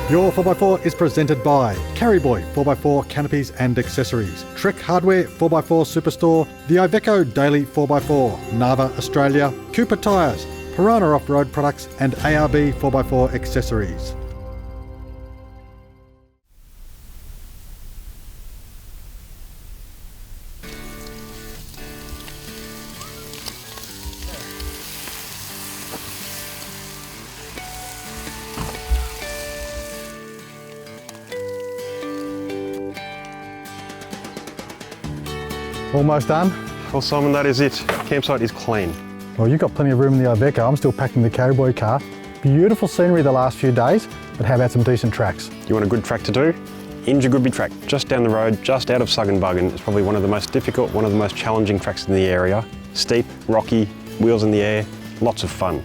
Your 4x4 is presented by Carryboy 4x4 Canopies and Accessories, Trek Hardware 4x4 Superstore, the Iveco Daily 4x4, Nava Australia, Cooper Tyres, Piranha Off-Road Products and ARB 4x4 Accessories. Almost done. Well, Simon, that is it. Campsite is clean. Well, you've got plenty of room in the Iveco. I'm still packing the Carryboy car. Beautiful scenery the last few days, but how about some decent tracks? You want a good track to do? Injigurbi track, just down the road, just out of Suggin-Buggen. It's probably one of the most difficult, one of the most challenging tracks in the area. Steep, rocky, wheels in the air, lots of fun.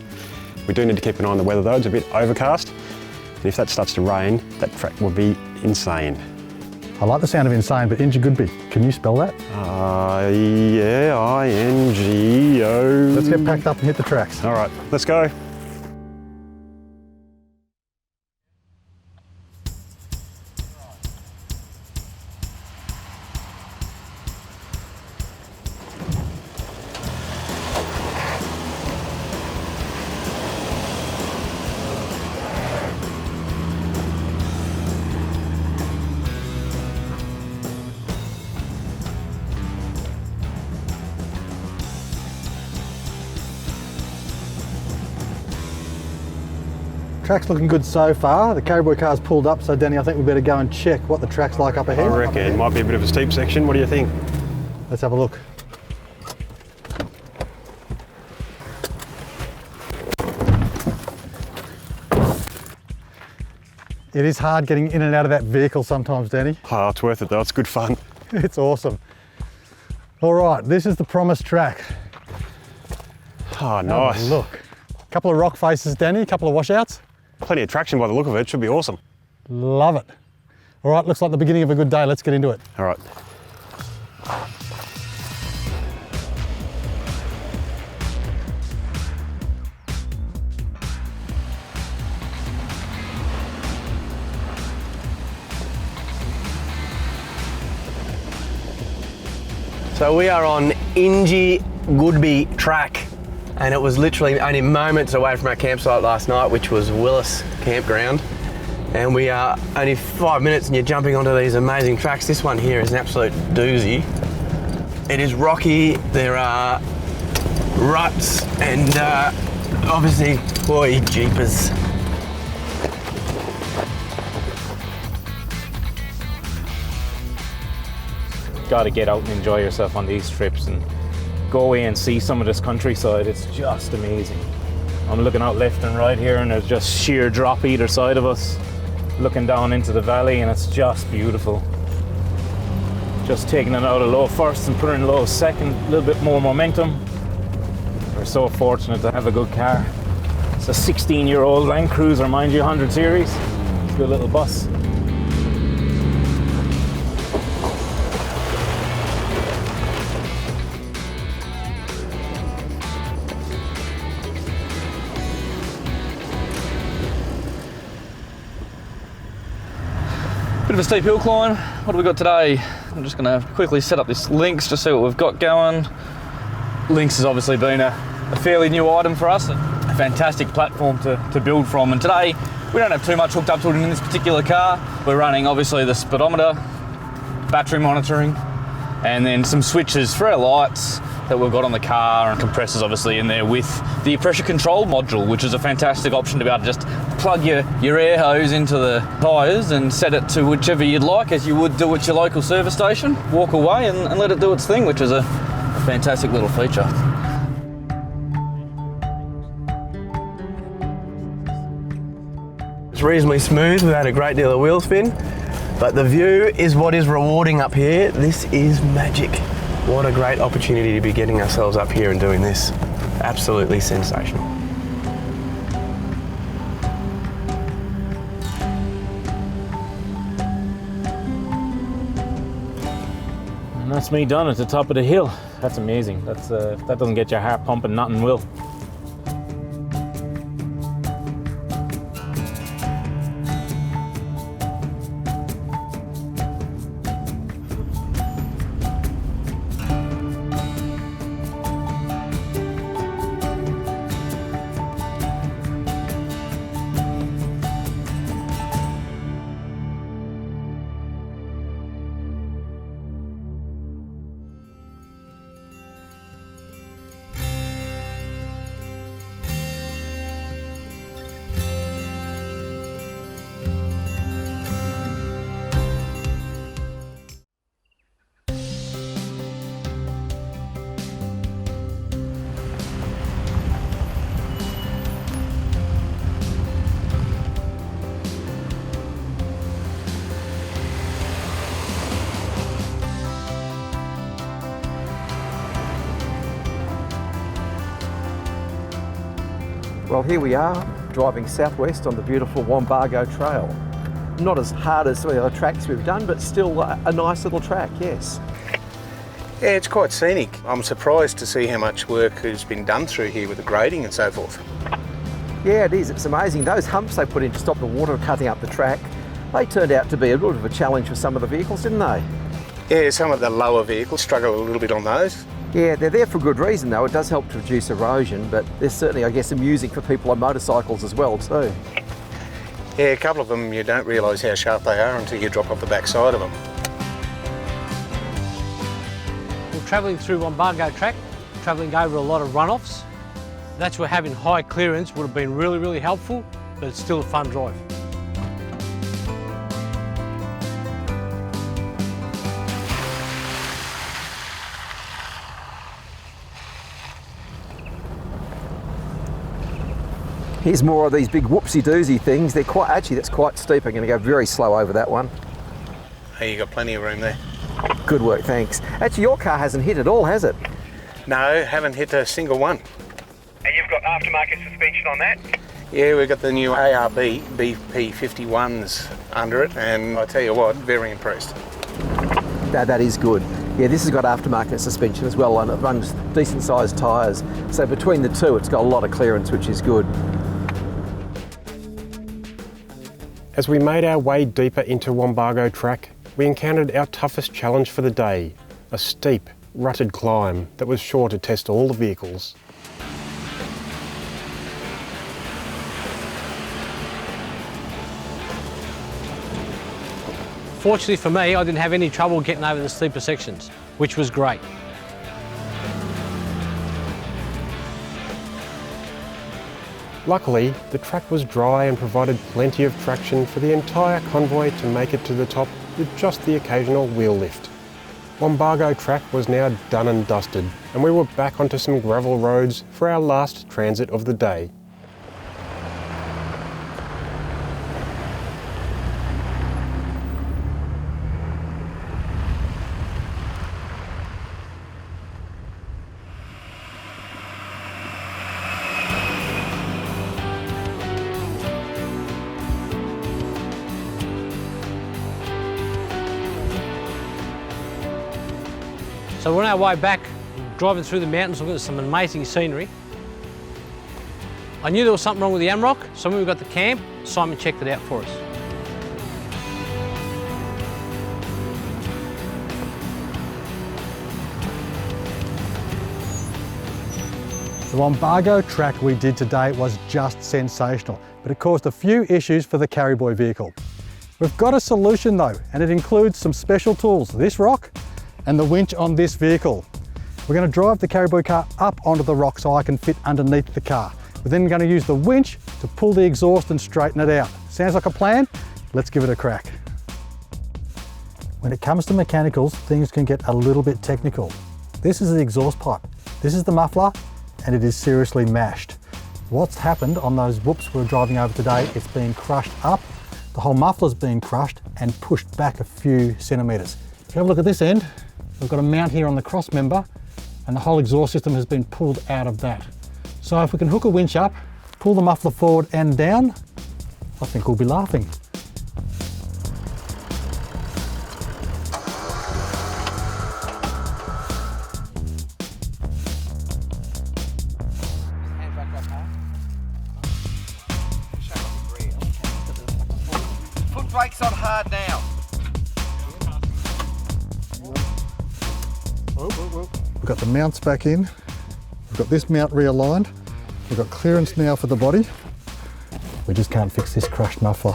We do need to keep an eye on the weather though. It's a bit overcast, and if that starts to rain, that track will be insane. I like the sound of insane, but Injigurbi, can you spell that? Yeah, I-N-G-O. Let's get packed up and hit the tracks. All right, let's go. Track's looking good so far. The Carryboy car's pulled up, so Danny, I think we better go and check what the track's like up ahead. I reckon it might be a bit of a steep section. What do you think? Let's have a look. It is hard getting in and out of that vehicle sometimes, Danny. Oh, it's worth it though. It's good fun. It's awesome. All right, this is the promised track. Oh, nice. Have a look. A couple of rock faces, Danny, a couple of washouts. Plenty of traction by the look of it. Should be awesome. Love it. All right, looks like the beginning of a good day. Let's get into it. All right. So we are on Injigurbi track, and it was literally only moments away from our campsite last night, which was Willis Campground. And we are only 5 minutes and you're jumping onto these amazing tracks. This one here is an absolute doozy. It is rocky, there are ruts, and obviously, boy, jeepers. Got to get out and enjoy yourself on these trips and go away and see some of this countryside. It's just amazing. I'm looking out left and right here and there's just sheer drop either side of us, looking down into the valley, and it's just beautiful. Just taking it out of low first and putting it in low second, a little bit more momentum. We're so fortunate to have a good car. It's a 16-year-old Land Cruiser, mind you, 100 series. It's a good little bus. Bit of a steep hill climb. What have we got today? I'm just going to quickly set up this Lynx, just see what we've got going. Lynx has obviously been a fairly new item for us, a fantastic platform to build from. And today, we don't have too much hooked up to it in this particular car. We're running obviously the speedometer, battery monitoring, and then some switches for our lights that we've got on the car, and compressors obviously in there with the pressure control module, which is a fantastic option to be able to just plug your air hose into the tyres and set it to whichever you'd like, as you would do at your local service station. Walk away and let it do its thing, which is a fantastic little feature. It's reasonably smooth without a great deal of wheel spin, but the view is what is rewarding up here. This is magic. What a great opportunity to be getting ourselves up here and doing this. Absolutely sensational. And that's me done at the top of the hill. That's amazing. That's if that doesn't get your heart pumping, nothing will. Well, here we are, driving southwest on the beautiful Wambago Trail. Not as hard as some of the other tracks we've done, but still a nice little track, yes. Yeah, it's quite scenic. I'm surprised to see how much work has been done through here with the grading and so forth. Yeah, it is. It's amazing. Those humps they put in to stop the water cutting up the track, they turned out to be a little bit of a challenge for some of the vehicles, didn't they? Yeah, some of the lower vehicles struggle a little bit on those. Yeah, they're there for good reason though. It does help to reduce erosion, but they're certainly, I guess, amusing for people on motorcycles as well too. Yeah, a couple of them you don't realise how sharp they are until you drop off the back side of them. We're travelling through Wambago track, travelling over a lot of runoffs. That's where having high clearance would have been really, really helpful, but it's still a fun drive. Here's more of these big whoopsie-doozy things. They're quite, actually that's quite steep. I'm going to go very slow over that one. Hey, you got plenty of room there. Good work, thanks. Actually, your car hasn't hit at all, has it? No, haven't hit a single one. And you've got aftermarket suspension on that? Yeah, we've got the new ARB BP51s under it, and I tell you what, very impressed. That is good. Yeah, this has got aftermarket suspension as well, and it runs decent sized tyres. So between the two, it's got a lot of clearance, which is good. As we made our way deeper into Wambago track, we encountered our toughest challenge for the day, a steep, rutted climb that was sure to test all the vehicles. Fortunately for me, I didn't have any trouble getting over the steeper sections, which was great. Luckily, the track was dry and provided plenty of traction for the entire convoy to make it to the top with just the occasional wheel lift. Wambago track was now done and dusted, and we were back onto some gravel roads for our last transit of the day. So we're on our way back, driving through the mountains, looking at some amazing scenery. I knew there was something wrong with the AMROC, so when we got to camp, Simon checked it out for us. The Wambago track we did today was just sensational, but it caused a few issues for the Carryboy vehicle. We've got a solution though, and it includes some special tools, this rock and the winch on this vehicle. We're going to drive the Carryboy car up onto the rock so I can fit underneath the car. We're then going to use the winch to pull the exhaust and straighten it out. Sounds like a plan? Let's give it a crack. When it comes to mechanicals, things can get a little bit technical. This is the exhaust pipe. This is the muffler, and it is seriously mashed. What's happened on those whoops we're driving over today, it's been crushed up. The whole muffler's been crushed and pushed back a few centimetres. If you have a look at this end, we've got a mount here on the cross member, and the whole exhaust system has been pulled out of that. So if we can hook a winch up, pull the muffler forward and down, I think we'll be laughing. Foot brakes on hard now. We've got the mounts back in. We've got this mount realigned. We've got clearance now for the body. We just can't fix this crushed muffler.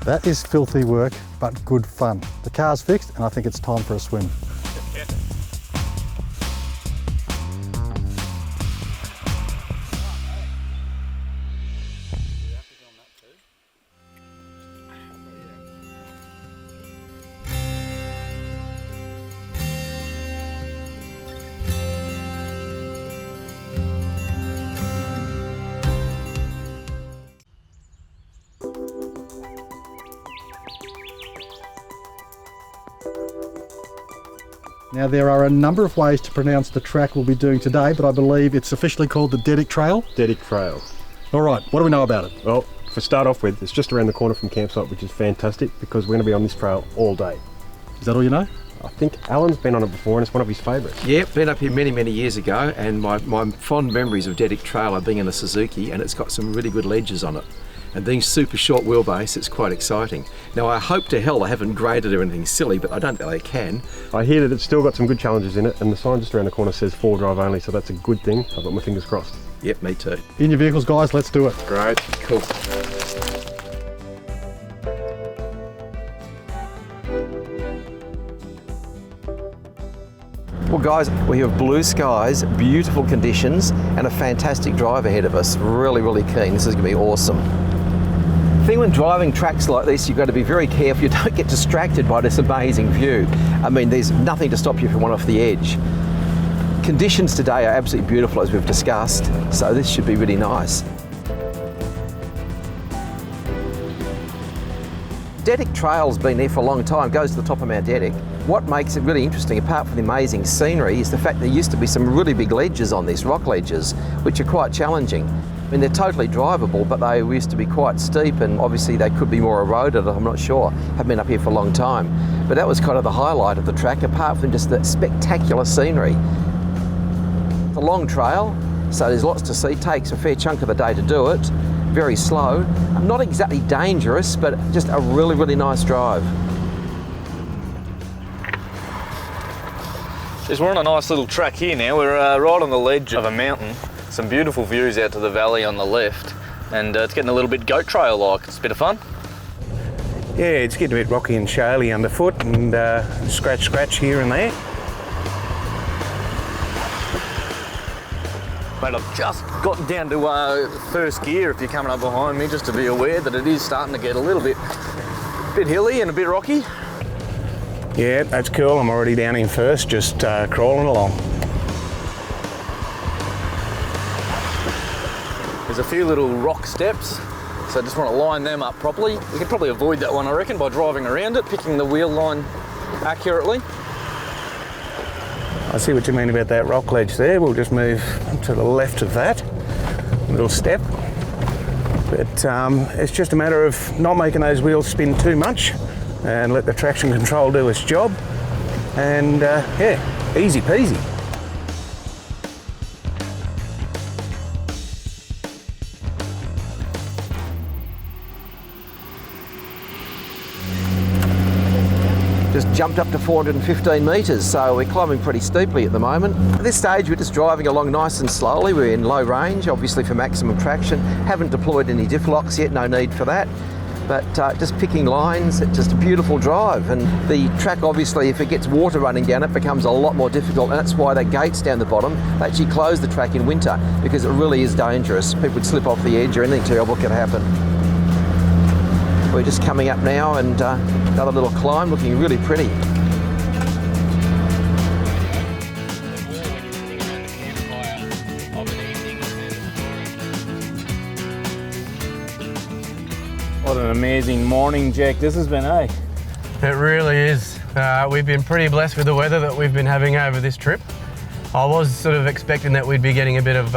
That is filthy work, but good fun. The car's fixed and I think it's time for a swim. Now, there are a number of ways to pronounce the track we'll be doing today, but I believe it's officially called the Dedic Trail. Dedic Trail. All right, what do we know about it? Well, to start off with, it's just around the corner from campsite, which is fantastic because we're going to be on this trail all day. Is that all you know? I think Alan's been on it before and it's one of his favourites. Yep, been up here many, many years ago, and my fond memories of Dedic Trail are being in a Suzuki, and it's got some really good ledges on it. And being super short wheelbase, it's quite exciting. Now, I hope to hell they haven't graded or anything silly, but I don't think they can. I hear that it's still got some good challenges in it, and the sign just around the corner says 4-drive only, so that's a good thing. I've got my fingers crossed. Yep, me too. In your vehicles, guys, let's do it. Great. Cool. Well, guys, we have blue skies, beautiful conditions, and a fantastic drive ahead of us. Really, really keen. This is going to be awesome. The thing when driving tracks like this, you've got to be very careful you don't get distracted by this amazing view. I mean, there's nothing to stop you from one off the edge. Conditions today are absolutely beautiful, as we've discussed, so this should be really nice. Dedic Trail's been there for a long time, goes to the top of Mount Dedic. What makes it really interesting, apart from the amazing scenery, is the fact there used to be some really big ledges on this, rock ledges, which are quite challenging. I mean, they're totally drivable, but they used to be quite steep, and obviously they could be more eroded, I'm not sure. Haven't been up here for a long time. But that was kind of the highlight of the track, apart from just the spectacular scenery. It's a long trail, so there's lots to see. Takes a fair chunk of the day to do it. Very slow. Not exactly dangerous, but just a really, really nice drive. We're on a nice little track here now. We're right on the ledge of a mountain. Some beautiful views out to the valley on the left, and it's getting a little bit goat trail-like. It's a bit of fun. Yeah, it's getting a bit rocky and shaly underfoot, and scratch here and there. Mate, I've just gotten down to first gear if you're coming up behind me, just to be aware that it is starting to get a little bit hilly and a bit rocky. Yeah, that's cool. I'm already down in first, just crawling along. There's a few little rock steps, so I just want to line them up properly. We could probably avoid that one, I reckon, by driving around it, picking the wheel line accurately. I see what you mean about that rock ledge there. We'll just move to the left of that little step. But it's just a matter of not making those wheels spin too much and let the traction control do its job. And yeah, easy peasy. Just jumped up to 415 metres, so we're climbing pretty steeply at the moment. At this stage we're just driving along nice and slowly. We're in low range, obviously for maximum traction. Haven't deployed any diff locks yet, no need for that. But just picking lines, it's just a beautiful drive. And the track, obviously, if it gets water running down it, becomes a lot more difficult, and that's why the gates down the bottom, they actually close the track in winter, because it really is dangerous. People would slip off the edge or anything terrible could happen. We're just coming up now, and another little climb, looking really pretty. What an amazing morning, Jake, this has been, eh? It really is. We've been pretty blessed with the weather that we've been having over this trip. I was sort of expecting that we'd be getting a bit of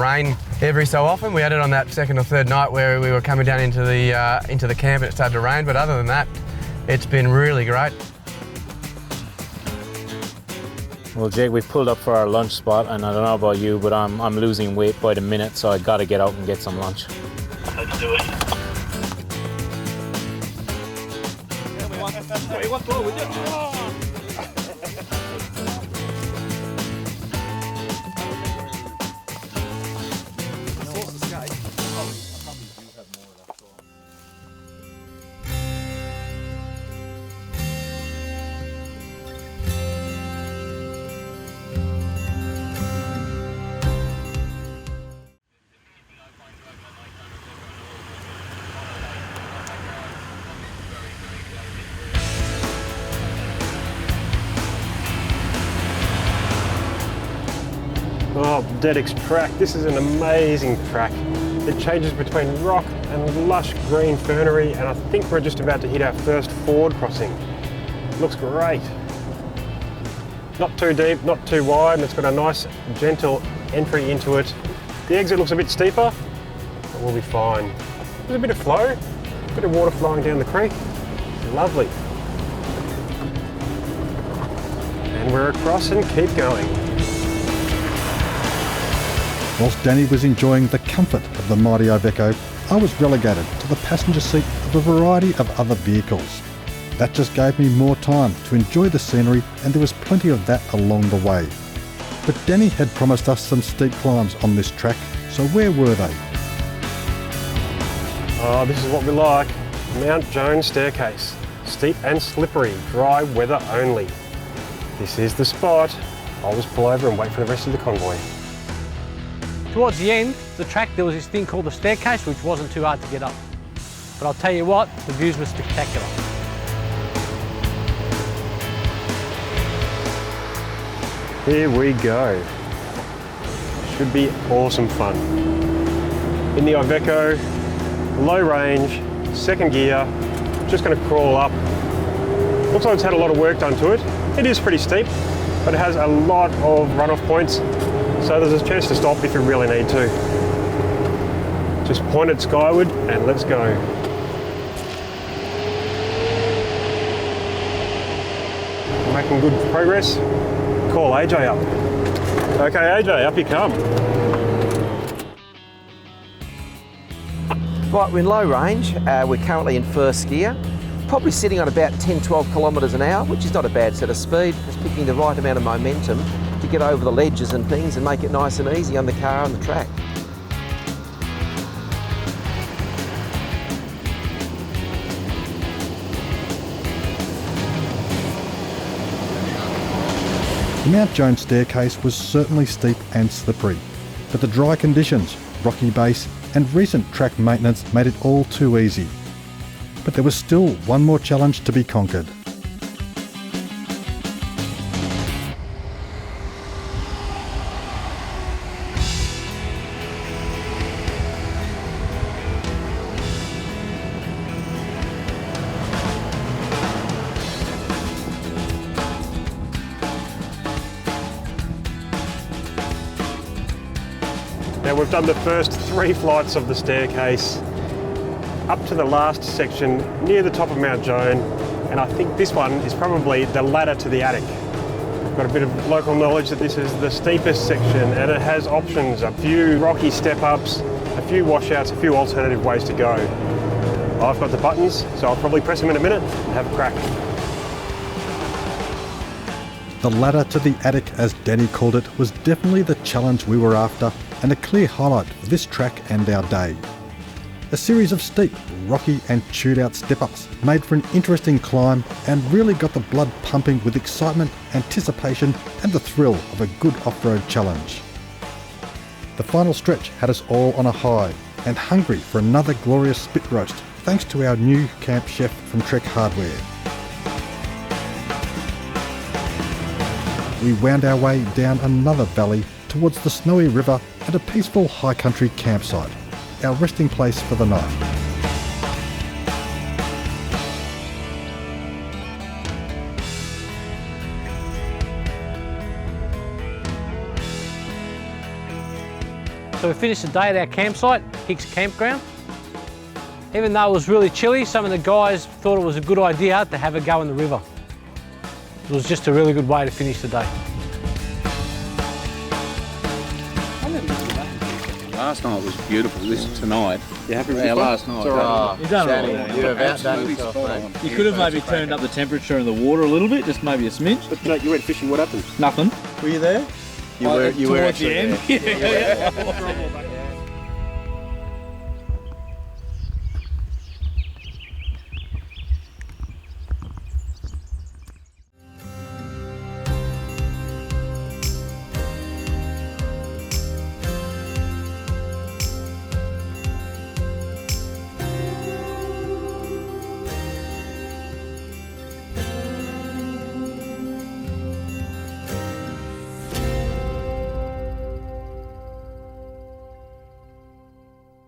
rain every so often. We had it on that second or third night where we were coming down into the camp and it started to rain, but other than that, it's been really great. Well, Jake, we've pulled up for our lunch spot, and I don't know about you, but I'm losing weight by the minute, so I got to get out and get some lunch. Let's do it. Oh, Dedic's track. This is an amazing track. It changes between rock and lush green fernery, and I think we're just about to hit our first ford crossing. Looks great. Not too deep, not too wide, and it's got a nice gentle entry into it. The exit looks a bit steeper, but we'll be fine. There's a bit of flow, a bit of water flowing down the creek. Lovely. And we're across and keep going. Whilst Danny was enjoying the comfort of the mighty Iveco, I was relegated to the passenger seat of a variety of other vehicles. That just gave me more time to enjoy the scenery, and there was plenty of that along the way. But Danny had promised us some steep climbs on this track, so where were they? Oh, this is what we like. Mount Joan staircase. Steep and slippery, dry weather only. This is the spot. I'll just pull over and wait for the rest of the convoy. Towards the end of the track, there was this thing called the staircase, which wasn't too hard to get up. But I'll tell you what, the views were spectacular. Here we go. Should be awesome fun. In the Iveco, low range, second gear, just going to crawl up. Looks like it's had a lot of work done to it. It is pretty steep, but it has a lot of runoff points, so there's a chance to stop if you really need to. Just point it skyward and let's go. Making good progress. Call AJ up. Okay, AJ, up you come. Right, we're in low range. We're currently in first gear. Probably sitting on about 10-12 kilometres an hour, which is not a bad set of speed. Just picking the right amount of momentum to get over the ledges and things and make it nice and easy on the car and the track. The Mount Joan staircase was certainly steep and slippery, but the dry conditions, rocky base and recent track maintenance made it all too easy. But there was still one more challenge to be conquered. Now we've done the first 3 flights of the staircase up to the last section near the top of Mount Joan, and I think this one is probably the ladder to the attic. I've got a bit of local knowledge that this is the steepest section, and it has options, a few rocky step-ups, a few washouts, a few alternative ways to go. I've got the buttons, so I'll probably press them in a minute and have a crack. The ladder to the attic, as Danny called it, was definitely the challenge we were after, and a clear highlight for this track and our day. A series of steep, rocky and chewed out step-ups made for an interesting climb and really got the blood pumping with excitement, anticipation and the thrill of a good off-road challenge. The final stretch had us all on a high and hungry for another glorious spit roast, thanks to our new camp chef from Trek Hardware. We wound our way down another valley towards the Snowy River and a peaceful high country campsite, our resting place for the night. So we finished the day at our campsite, Hicks Campground. Even though it was really chilly, some of the guys thought it was a good idea to have a go in the river. It was just a really good way to finish the day. Last night was beautiful. This tonight. You happy with last night? You've done it. You've outdone yourself, mate. You could have maybe turned up the temperature in the water a little bit, just maybe a smidge. But mate, you went fishing, what happened? Nothing. Were you there? You were Towards the actually end. there. Yeah.